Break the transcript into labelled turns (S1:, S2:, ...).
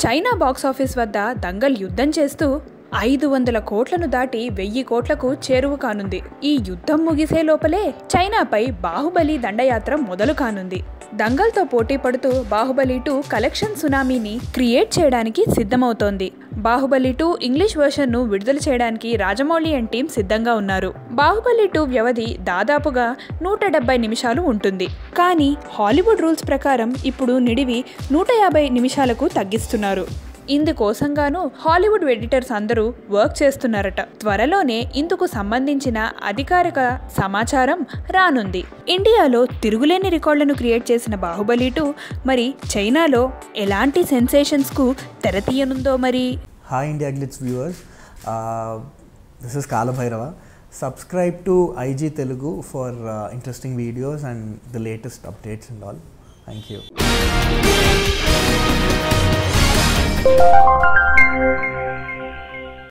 S1: China box office వద్ద దంగల్ యుద్ధం చేస్తూ 500 కోట్లను దాటి 1000 కోట్లకు చేరువ కానుంది. ఈ యుద్ధం ముగిసే లోపలే చైనాపై బాహుబలి దండయాత్ర మొదలు కానుంది. దంగల్తో పోటీ పడుతూ బాహుబలి 2 కలెక్షన్ సునామీని క్రియేట్ చేయడానికి సిద్ధమవుతోంది. బాహుబలి 2 ఇంగ్లీష్ వర్షన్ను విడుదల చేయడానికి రాజమౌళి అండ్ టీం సిద్ధంగా ఉన్నారు. బాహుబలి 2 వ్యవధి దాదాపుగా 170 నిమిషాలు ఉంటుంది. కానీ హాలీవుడ్ రూల్స్ ప్రకారం ఇప్పుడు నిడివి 150 నిమిషాలకు తగ్గిస్తున్నారు. ఇందుకోసంగాను హాలీవుడ్ ఎడిటర్స్ అందరూ వర్క్ చేస్తున్నారట. త్వరలోనే ఇందుకు సంబంధించిన అధికారిక సమాచారం రానుంది. ఇండియాలో తిరుగులేని రికార్డులను క్రియేట్ చేసిన బాహుబలి 2 మరి చైనాలో ఎలాంటి సెన్సేషన్స్కు తెరతీయనుందో మరి.
S2: Hi India glitz viewers, this is Kaalabhairava. Subscribe to IG Telugu for interesting videos and the latest updates and all. Thank you.